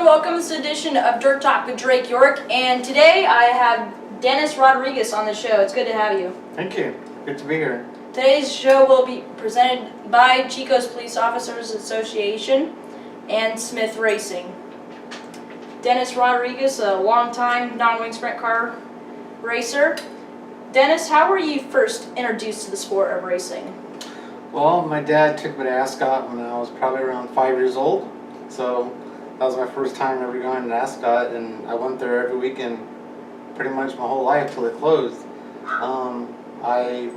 and welcome to this edition of Dirt Talk with Drake York. And today I have Dennis Rodriguez on the show. It's good to have you. Thank you. Good to be here. Today's show will be presented by Chico's Police Officers Association and Smith Racing. Dennis Rodriguez, a longtime non-wing sprint car racer. Dennis, how were you first introduced to the sport of racing? Well, my dad took me to Ascot when I was probably around 5 years old. So that was my first time ever going to Ascot, and I went there every weekend pretty much my whole life till it closed. I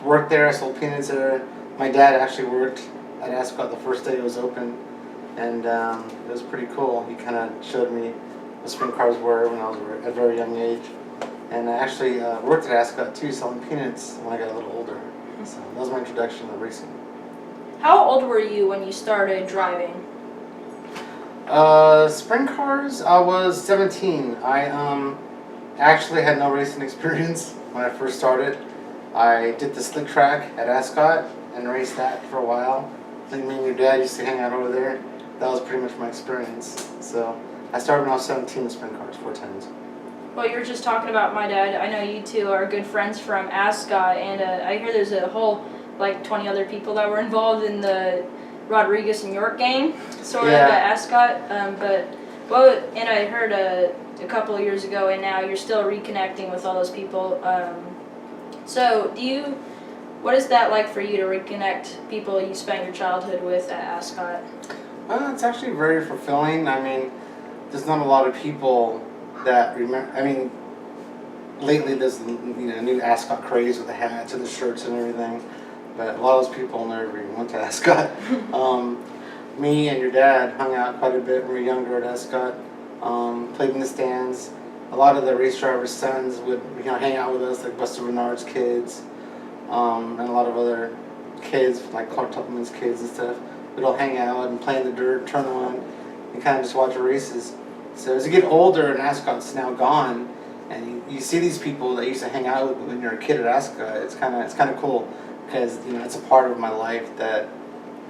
worked there, I sold peanuts there. My dad actually worked at Ascot the first day it was open, and it was pretty cool. He kind of showed me what sprint cars were when I was at a very young age. And I actually worked at Ascot too, selling peanuts when I got a little older. So that was my introduction to racing. How old were you when you started driving? Sprint cars, I was 17. I actually had no racing experience when I first started. I did the slick track at Ascot and raced that for a while. I think me and your dad used to hang out over there. That was pretty much my experience. So I started when I was 17 in sprint cars, 410s. Well, you were just talking about my dad. I know you two are good friends from Ascot, and I hear there's a whole, 20 other people that were involved in the Rodriguez and York gang, sort of at Ascot. And I heard a couple of years ago, and now you're still reconnecting with all those people. So what is that like for you to reconnect people you spent your childhood with at Ascot? Well, it's actually very fulfilling. I mean, there's not a lot of people that remember. I mean, lately there's new Ascot craze with the hats and the shirts and everything, but a lot of those people never even went to Ascot. Me and your dad hung out quite a bit when we were younger at Ascot. Played in the stands. A lot of the race drivers' sons would hang out with us, like Buster Bernard's kids, and a lot of other kids, like Clark Tupman's kids and stuff. We'd all hang out and play in the dirt, turn on, and kind of just watch the races. So as you get older and Ascot's now gone, and you see these people that you used to hang out with when you were a kid at Ascot, it's kind of cool, because it's a part of my life that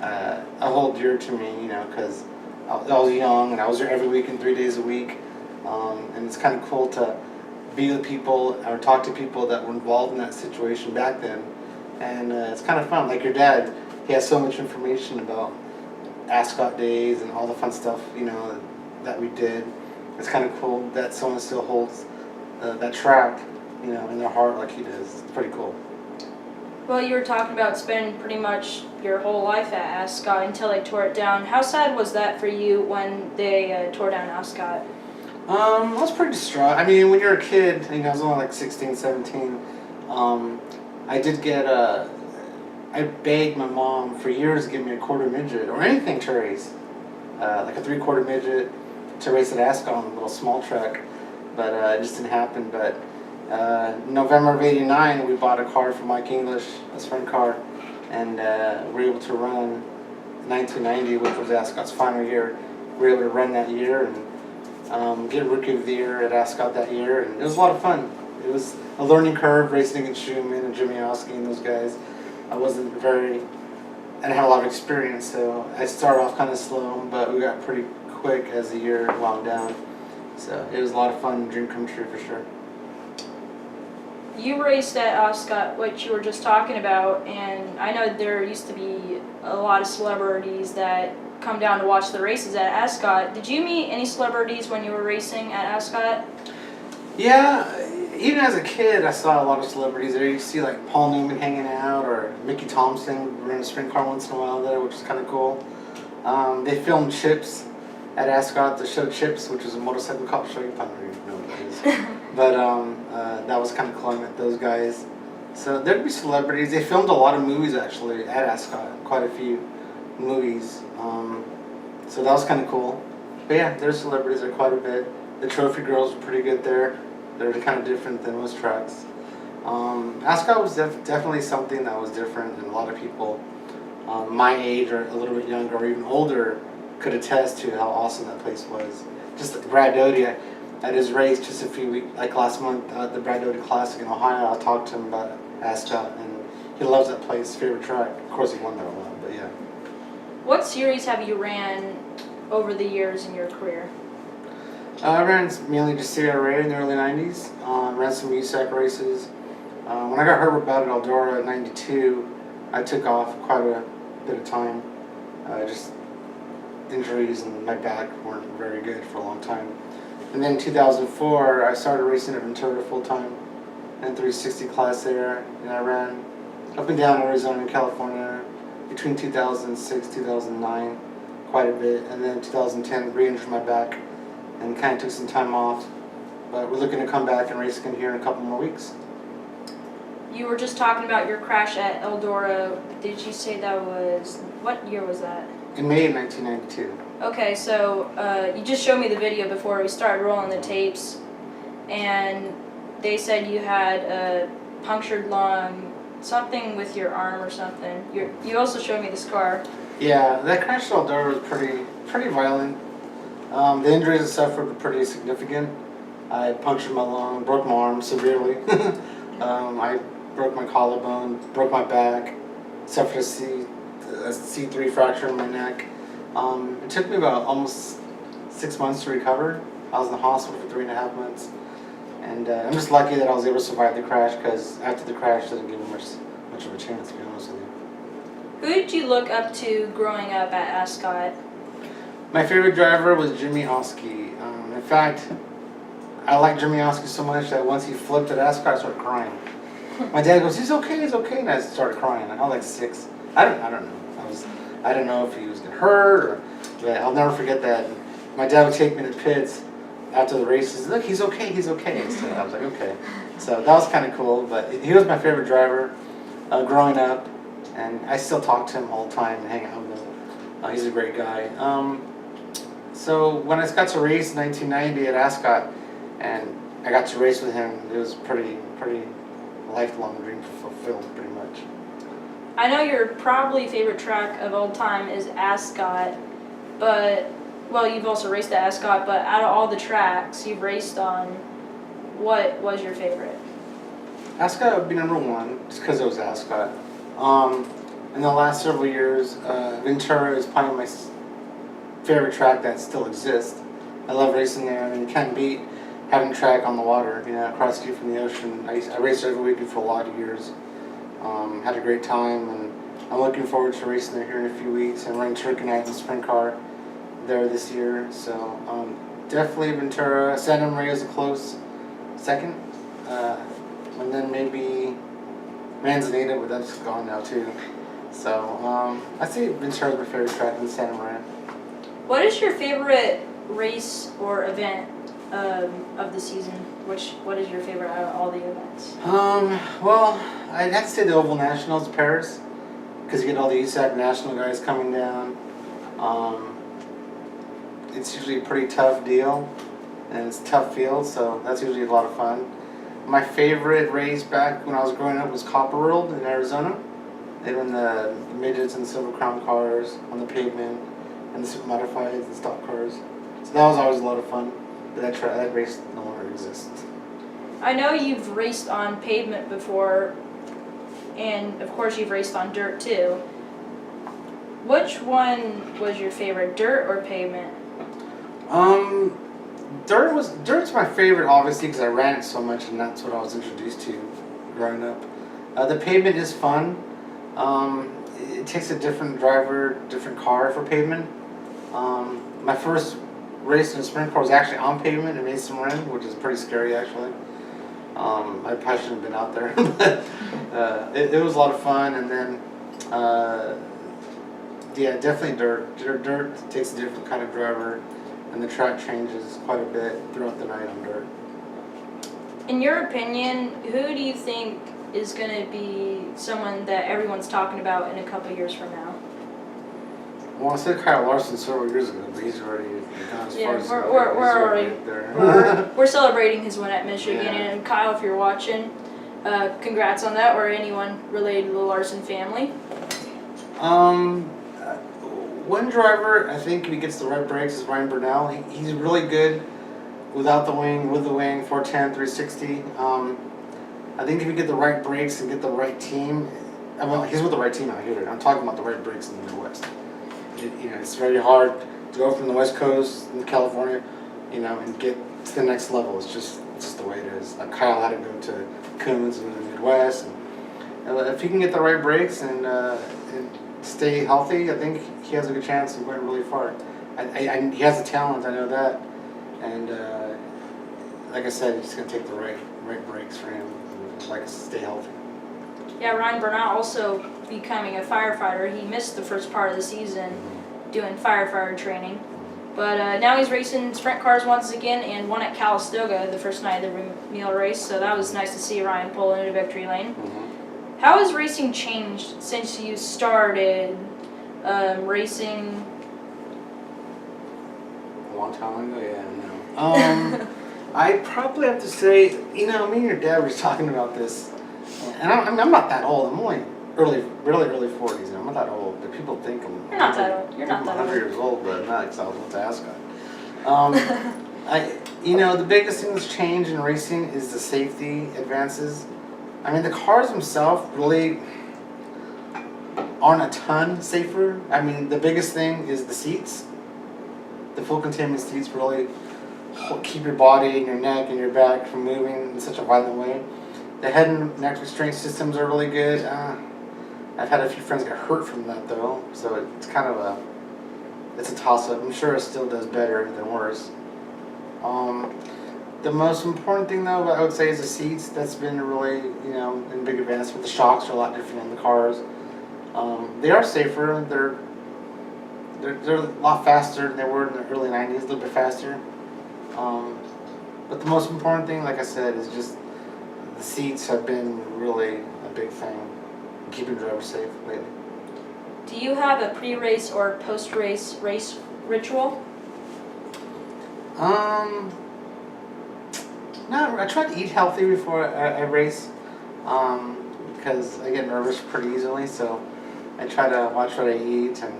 I hold dear to me, because I was young and I was there every weekend, 3 days a week, and it's kind of cool to be with people or talk to people that were involved in that situation back then, and it's kind of fun. Like your dad, he has so much information about Ascot days and all the fun stuff, that we did. It's kind of cool that someone still holds that track, in their heart like he does. It's pretty cool. Well, you were talking about spending pretty much your whole life at Ascot until they tore it down. How sad was that for you when they tore down Ascot? I was pretty distraught. I mean, when you're a kid, I was only like 16, 17, I did get I begged my mom for years to give me a quarter midget or anything to race, like a 3/4 midget to race at Ascot on a little small track, but it just didn't happen. But November of '89, we bought a car from Mike English, a sprint car, and we were able to run 1990, which was Ascot's final year. We were able to run that year and get Rookie of the Year at Ascot that year, and it was a lot of fun. It was a learning curve racing against Schumann and Jimmy Oski and those guys. I didn't have a lot of experience, so I started off kind of slow, but we got pretty quick as the year wound down. So it was a lot of fun, dream come true for sure. You raced at Ascot, which you were just talking about, and I know there used to be a lot of celebrities that come down to watch the races at Ascot. Did you meet any celebrities when you were racing at Ascot? Yeah, even as a kid, I saw a lot of celebrities there. You see like Paul Newman hanging out, or Mickey Thompson would run a sprint car once in a while there, which is kind of cool. They filmed Chips at Ascot, the show Chips, which is a motorcycle cop show. You probably don't know what it is. But that was kind of cool. I met those guys. So there'd be celebrities. They filmed a lot of movies actually at Ascot, quite a few movies. So that was kind of cool. But yeah, there's celebrities there quite a bit. The trophy girls were pretty good there. They're kind of different than most tracks. Ascot was definitely something that was different, and a lot of people my age or a little bit younger or even older could attest to how awesome that place was. Just like Brad Doty at his race just a few weeks, like last month, the Brad Doty Classic in Ohio, I talked to him about Ascot, and he loves that place, favorite track. Of course he won that a lot, but yeah. What series have you ran over the years in your career? I ran mainly just CRA in the early 90s, ran some USAC races. When I got hurt with bad at Eldora in 92, I took off quite a bit of time. Just injuries and my back weren't very good for a long time. And then in 2004, I started racing at Ventura full time in 360 class there, and I ran up and down Arizona and California between 2006 2009 quite a bit, and then 2010 re-injured my back and kind of took some time off, but we're looking to come back and race again here in a couple more weeks. You were just talking about your crash at Eldora. Did you say that was, what year was that? In May of 1992. Okay, so you just showed me the video before we started rolling the tapes, and they said you had a punctured lung, something with your arm or something. You also showed me the scar. Yeah, that crash at Eldora was pretty violent. The injuries I suffered were pretty significant. I punctured my lung, broke my arm severely. I broke my collarbone, broke my back, suffered a C3 fracture in my neck. It took me about almost 6 months to recover. I was in the hospital for 3.5 months. And I'm just lucky that I was able to survive the crash, because after the crash it didn't give me much of a chance, to be honest with you. Who did you look up to growing up at Ascot? My favorite driver was Jimmy Oskey. In fact, I liked Jimmy Oskey so much that once he flipped at Ascot, I started crying. My dad goes, he's okay, and I started crying. I was like 6. I don't know. I don't know if he was getting hurt, but I'll never forget that. My dad would take me to the pits after the races. Look, he's okay. So I was like, okay. So that was kind of cool. But he was my favorite driver growing up, and I still talk to him all the time and hang out with him. He's a great guy. So when I got to race in 1990 at Ascot, and I got to race with him, it was pretty lifelong dream fulfilled, pretty much. I know your probably favorite track of all time is Ascot, but, well, you've also raced at Ascot, but out of all the tracks you've raced on, what was your favorite? Ascot would be number 1, just because it was Ascot. In the last several years, Ventura is probably my favorite track that still exists. I love racing there. I mean, you can't beat having a track on the water, across the street from the ocean. I raced every weekend for a lot of years. Had a great time, and I'm looking forward to racing there here in a few weeks and running Turkey Night in the sprint car there this year. So definitely Ventura. Santa Maria is a close second, and then maybe Manzanita, but that's gone now too. So I'd say Ventura is my favorite track in Santa Maria. What is your favorite race or event of the season? What is your favorite out of all the events? Well, I'd have to say the Oval Nationals, Paris, because you get all the USAC national guys coming down. It's usually a pretty tough deal, and it's a tough field, so that's usually a lot of fun. My favorite race back when I was growing up was Copper World in Arizona. They run the midgets and Silver Crown cars on the pavement, and the super modifieds and stock cars. So that was always a lot of fun. But that race no longer exists. I know you've raced on pavement before, and of course you've raced on dirt too. Which one was your favorite, dirt or pavement? Dirt's my favorite, obviously, because I ran it so much, and that's what I was introduced to growing up. The pavement is fun. It takes a different driver, different car for pavement. My first race in a sprint car was actually on pavement in Mesa Marin, which is pretty scary, actually. I probably shouldn't have been out there, but it was a lot of fun. And then, yeah, definitely dirt. Dirt takes a different kind of driver, and the track changes quite a bit throughout the night on dirt. In your opinion, who do you think is going to be someone that everyone's talking about in a couple years from now? Well, I said Kyle Larson several years ago, but he's already gone as far as we're already there. we're celebrating his win at Michigan, Yeah. and Kyle, if you're watching, congrats on that, or anyone related to the Larson family. One driver, I think if he gets the right brakes, is Ryan Burnell. He's really good without the wing, with the wing, 410, 360. I think if you get the right brakes and get the right team, he's with the right team out here. I'm talking about the right brakes in the Midwest. It's very hard go from the West Coast in California, and get to the next level. It's just the way it is. Like Kyle had to go to Coons in the Midwest, and if he can get the right breaks and stay healthy, I think he has a good chance of going really far. He has the talent, I know that, and like I said, it's going to take the right breaks for him, to stay healthy. Yeah, Ryan Burnett also becoming a firefighter. He missed the first part of the season doing firefighter training. But now he's racing sprint cars once again and won at Calistoga the first night of the meal race. So that was nice to see Ryan pull into victory lane. Mm-hmm. How has racing changed since you started racing? A long time ago, yeah, I know. I probably have to say, me and your dad were talking about this. And I'm not that old. I'm only really early 40s. I'm not that old, but people think I'm. You're not that old. You're not that old. 100 years old, but not because I went to Ascot. The biggest thing that's changed in racing is the safety advances. I mean, the cars themselves really aren't a ton safer. I mean, the biggest thing is the seats. The full containment seats really keep your body and your neck and your back from moving in such a violent way. The head and neck restraint systems are really good. I've had a few friends get hurt from that though, so it's kind of it's a toss-up. I'm sure it still does better than worse. The most important thing though, I would say, is the seats. That's been a really, a big advancement. The shocks are a lot different on the cars. They are safer. They're a lot faster than they were in the early 90s, a little bit faster. But the most important thing, like I said, is just the seats have been really a big thing in keeping drivers safe lately. Do you have a pre-race or post-race race ritual? No, I try to eat healthy before I race, because I get nervous pretty easily, so I try to watch what I eat, and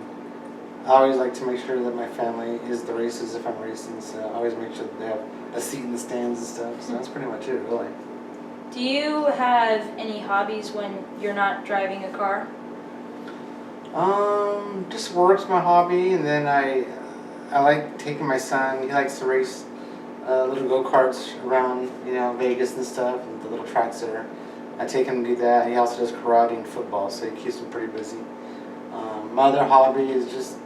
I always like to make sure that my family is the races if I'm racing, so I always make sure that they have a seat in the stands and stuff, so that's pretty much it, really. Do you have any hobbies when you're not driving a car? Just work's my hobby, and then I like taking my son. He likes to race little go-karts around, Vegas and stuff, and the little tracks there. I take him to do that. He also does karate and football, so he keeps me pretty busy. My other hobby is just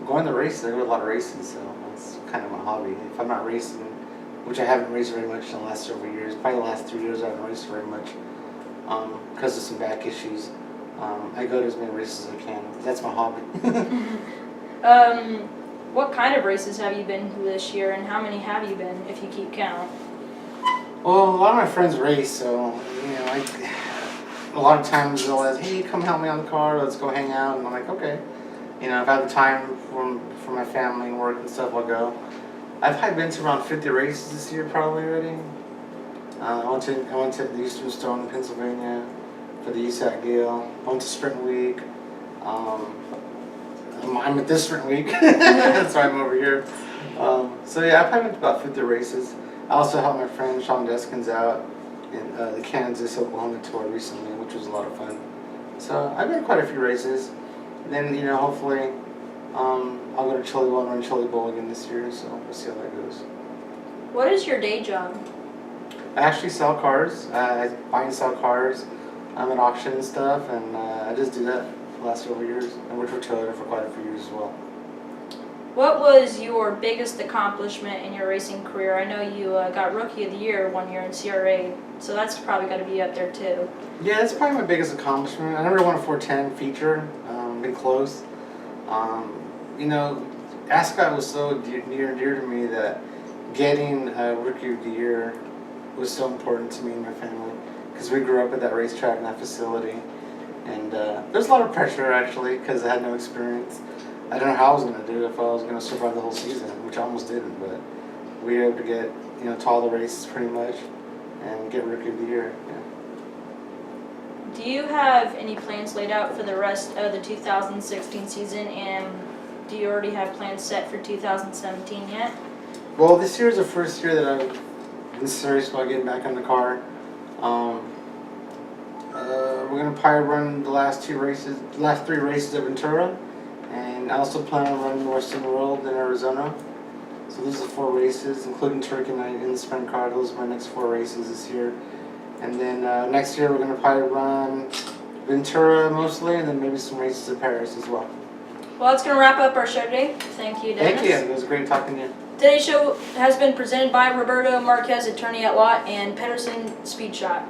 going to races. I go to a lot of races, so that's kind of my hobby. If I'm not racing, which I haven't raced very much in the last several years, probably the last 3 years I haven't raced very much because of some back issues. I go to as many races as I can. That's my hobby. What kind of races have you been to this year, and how many have you been, if you keep count? Well, a lot of my friends race, so a lot of times they'll ask, "Hey, come help me on the car. Let's go hang out." And I'm like, "Okay." If I have the time for my family and work and stuff, I'll go. I've probably been to around 50 races this year, probably already. I went to the Eastern Stone in Pennsylvania for the ESAC deal. I went to Sprint Week. I'm at this Sprint Week, that's why I'm over here. So yeah, I probably went to about 50 races. I also helped my friend Sean Deskins out in the Kansas Oklahoma tour recently, which was a lot of fun. So I've been to quite a few races. And then hopefully I'll go to Chili Bowl and run Chili Bowl again this year. So we'll see how that goes. What is your day job? I actually sell cars. I buy and sell cars. I'm at auction and stuff, and I just do that for the last several years. I worked for Toyota for quite a few years as well. What was your biggest accomplishment in your racing career? I know you got Rookie of the Year one year in CRA, so that's probably got to be up there too. Yeah, that's probably my biggest accomplishment. I never won a 410 feature. Been close. Ascot was so near and dear to me that getting Rookie of the Year was so important to me and my family, because we grew up at that racetrack and that facility, and there's a lot of pressure actually because I had no experience. I don't know how I was going to do it, if I was going to survive the whole season, which I almost didn't, but we were able to get to all the races pretty much and get Rookie of the Year. Yeah. Do you have any plans laid out for the rest of the 2016 season, and do you already have plans set for 2017 yet? Well, this year is the first year that I've been serious about getting back in the car. We're going to probably run the last 3 races of Ventura, And I also plan on running the Western World in Arizona. So those are 4 races, including Turkey Night in the sprint car. Those are my next 4 races this year. And then next year we're going to probably run Ventura mostly, and then maybe some races in Paris as well. Well, that's going to wrap up our show today. Thank you, Dennis. Thank you. It was great talking to you. Today's show has been presented by Roberto Marquez, attorney at law, and Pedersen Speed Shot.